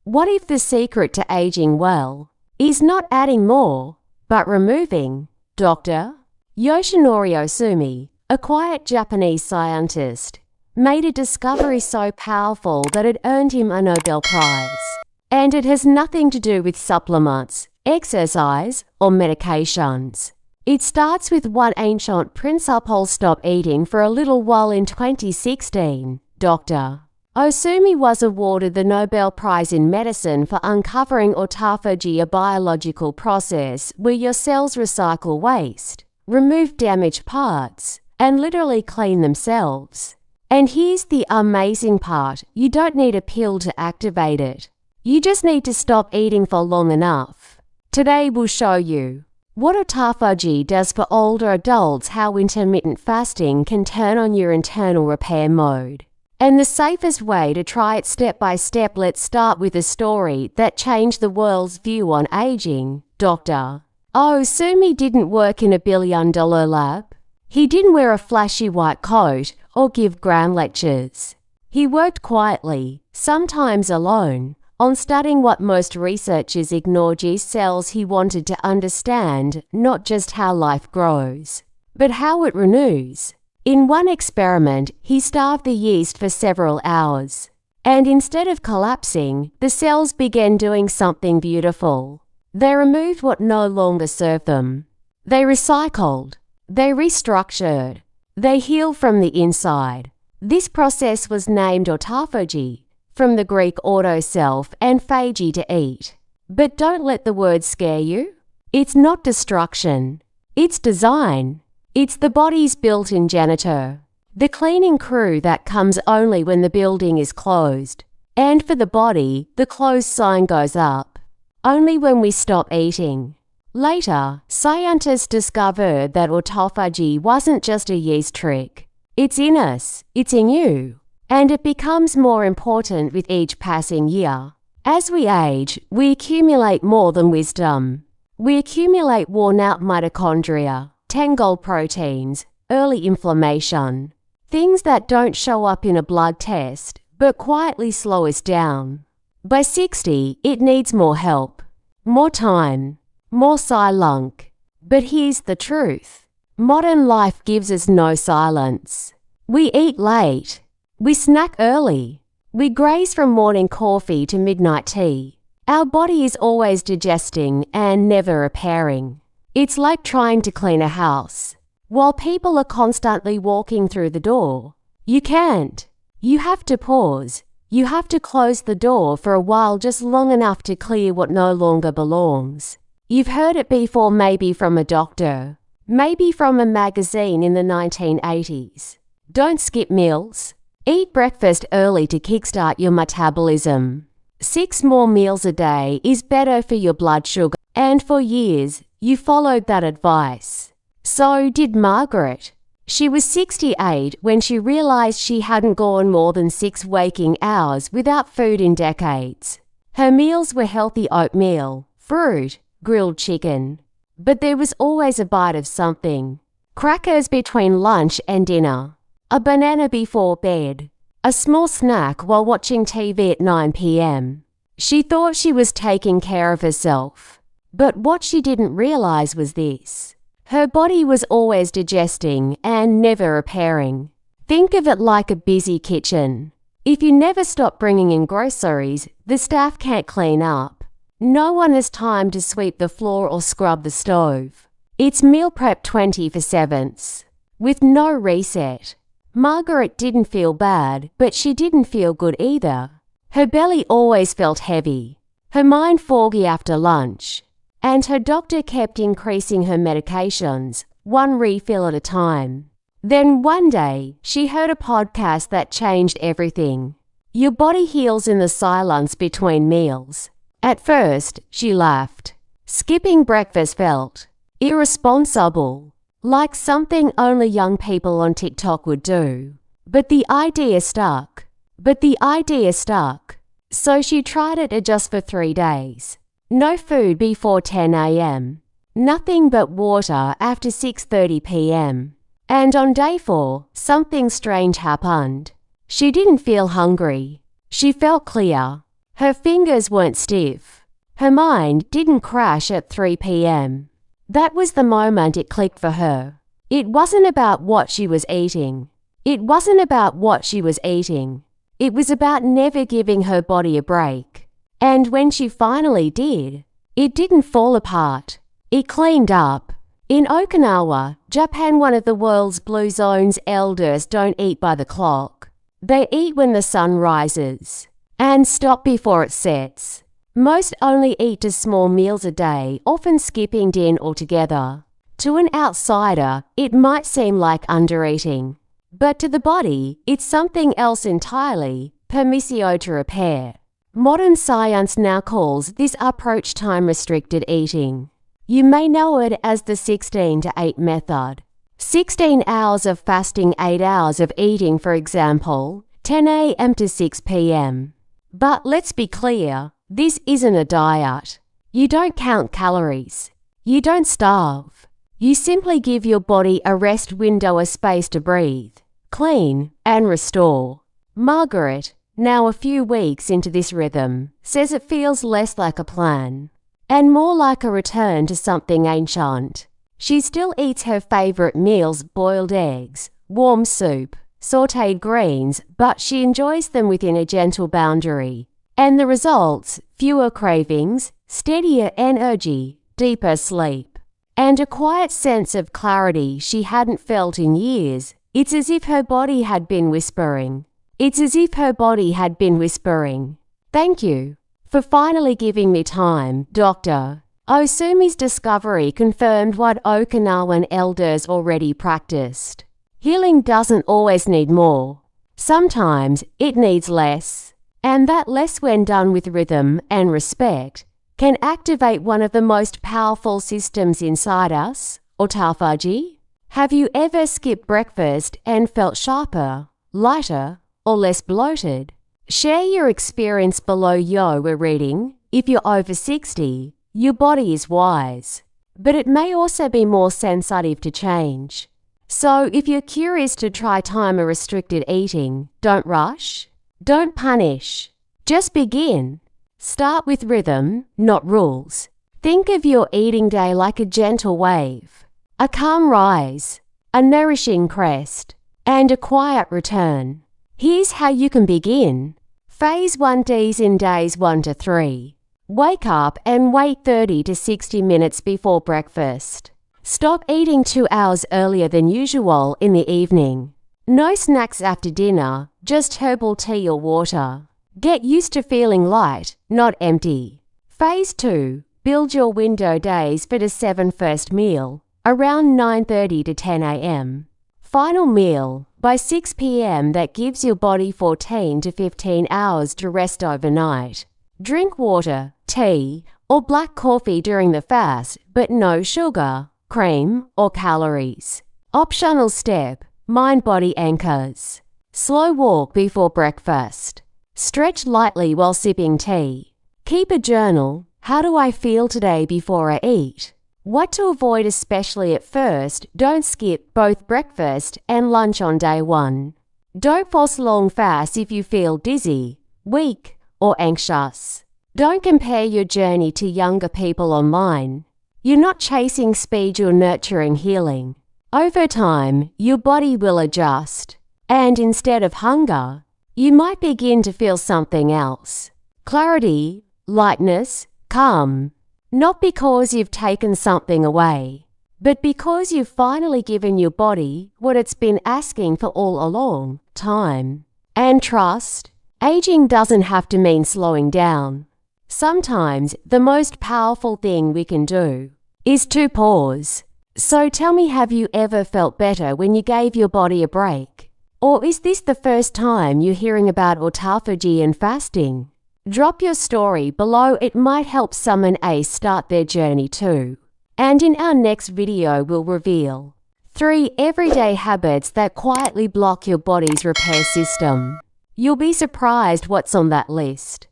What if the secret to aging well is not adding more, but removing? Dr. Yoshinori Osumi, a quiet Japanese scientist, made a discovery so powerful that it earned him a Nobel Prize. And it has nothing to do with supplements, exercise, or medications. It starts with one ancient principle: stop eating for a little while. In 2016, Dr. Osumi was awarded the Nobel Prize in Medicine for uncovering autophagy, a biological process where your cells recycle waste, remove damaged parts, and literally clean themselves. And here's the amazing part: you don't need a pill to activate it. You just need to stop eating for long enough. Today we'll show you what autophagy does for older adults, how intermittent fasting can turn on your internal repair mode, and the safest way to try it step by step. Let's start with a story that changed the world's view on aging. Dr. Osumi didn't work in a billion-dollar lab. He didn't wear a flashy white coat or give grand lectures. He worked quietly, sometimes alone, on studying what most researchers ignore: yeast cells. He wanted to understand not just how life grows, but how it renews. In one experiment, he starved the yeast for several hours, and instead of collapsing, the cells began doing something beautiful. They removed what no longer served them. They recycled. They restructured. They healed from the inside. This process was named autophagy, from the Greek auto, self, and phage, to eat. But don't let the word scare you. It's not destruction. It's design. It's the body's built-in janitor, the cleaning crew that comes only when the building is closed. And for the body, the closed sign goes up only when we stop eating. Later, scientists discovered that autophagy wasn't just a yeast trick. It's in us. It's in you. And it becomes more important with each passing year. As we age, we accumulate more than wisdom. We accumulate worn-out mitochondria, tangled proteins, early inflammation, things that don't show up in a blood test, but quietly slow us down. By 60, it needs more help, more time, more silence. But here's the truth. Modern life gives us no silence. We eat late. We snack early. We graze from morning coffee to midnight tea. Our body is always digesting and never repairing. It's like trying to clean a house while people are constantly walking through the door. You can't. You have to pause. You have to close the door for a while, just long enough to clear what no longer belongs. You've heard it before, maybe from a doctor, maybe from a magazine in the 1980s. Don't skip meals. Eat breakfast early to kickstart your metabolism. 6 more meals a day is better for your blood sugar. And for years, you followed that advice. So did Margaret. She was 68 when she realized she hadn't gone more than 6 waking hours without food in decades. Her meals were healthy oatmeal, fruit, grilled chicken. But there was always a bite of something. Crackers between lunch and dinner. A banana before bed. A small snack while watching TV at 9 p.m. She thought she was taking care of herself. But what she didn't realize was this. Her body was always digesting and never repairing. Think of it like a busy kitchen. If you never stop bringing in groceries, the staff can't clean up. No one has time to sweep the floor or scrub the stove. It's meal prep 24/7, with no reset. Margaret didn't feel bad, but she didn't feel good either. Her belly always felt heavy, her mind foggy after lunch, and her doctor kept increasing her medications, one refill at a time. Then one day, she heard a podcast that changed everything. Your body heals in the silence between meals. At first, she laughed. Skipping breakfast felt irresponsible, like something only young people on TikTok would do. But the idea stuck. So she tried it just for 3 days. No food before 10 a.m. Nothing but water after 6:30 p.m. And on day 4, something strange happened. She didn't feel hungry. She felt clear. Her fingers weren't stiff. Her mind didn't crash at 3 p.m. That was the moment it clicked for her. It wasn't about what she was eating. It wasn't about what she was eating. It was about never giving her body a break. And when she finally did, it didn't fall apart. It cleaned up. In Okinawa, Japan, one of the world's blue zones, elders don't eat by the clock. They eat when the sun rises and stop before it sets. Most only eat 2 small meals a day, often skipping dinner altogether. To an outsider, it might seem like undereating. But to the body, it's something else entirely, permissio to repair. Modern science now calls this approach time-restricted eating. You may know it as the 16 to 8 method. 16 hours of fasting, 8 hours of eating, for example, 10 a.m. to 6 p.m. But let's be clear, this isn't a diet. You don't count calories. You don't starve. You simply give your body a rest window, a space to breathe, clean, and restore. Margaret, now a few weeks into this rhythm, says it feels less like a plan and more like a return to something ancient. She still eats her favorite meals, boiled eggs, warm soup, sautéed greens, but she enjoys them within a gentle boundary. And the results, fewer cravings, steadier energy, deeper sleep, and a quiet sense of clarity she hadn't felt in years. It's as if her body had been whispering. It's as if her body had been whispering, "Thank you for finally giving me time, Doctor." Osumi's discovery confirmed what Okinawan elders already practiced. Healing doesn't always need more. Sometimes it needs less. And that less, when done with rhythm and respect, can activate one of the most powerful systems inside us, autophagy. Have you ever skipped breakfast and felt sharper, lighter, or less bloated? Share your experience below. We're reading, if you're over 60, your body is wise, but it may also be more sensitive to change. So if you're curious to try time-restricted eating, don't rush. Don't punish. Just begin. Start with rhythm, not rules. Think of your eating day like a gentle wave, a calm rise, a nourishing crest, and a quiet return. Here's how you can begin. Phase 1Ds in days 1 to 3. Wake up and wait 30 to 60 minutes before breakfast. Stop eating 2 hours earlier than usual in the evening. No snacks after dinner, just herbal tea or water. Get used to feeling light, not empty. Phase 2. Build your window days for the 7 first meal, around 9:30 to 10 a.m. Final meal, by 6 p.m. that gives your body 14 to 15 hours to rest overnight. Drink water, tea, or black coffee during the fast, but no sugar, cream, or calories. Optional step. Mind-body anchors. Slow walk before breakfast. Stretch lightly while sipping tea. Keep a journal. How do I feel today before I eat? What to avoid, especially at first. Don't skip both breakfast and lunch on day 1. Don't force long fasts if you feel dizzy, weak, or anxious. Don't compare your journey to younger people online. You're not chasing speed, you're nurturing healing. Over time, your body will adjust, and instead of hunger, you might begin to feel something else. Clarity, lightness, calm. Not because you've taken something away, but because you've finally given your body what it's been asking for all along, time. And trust. Aging doesn't have to mean slowing down. Sometimes the most powerful thing we can do is to pause. So tell me, have you ever felt better when you gave your body a break? Or is this the first time you're hearing about autophagy and fasting? Drop your story below. It might help someone start their journey too. And in our next video, we'll reveal 3 everyday habits that quietly block your body's repair system. You'll be surprised what's on that list.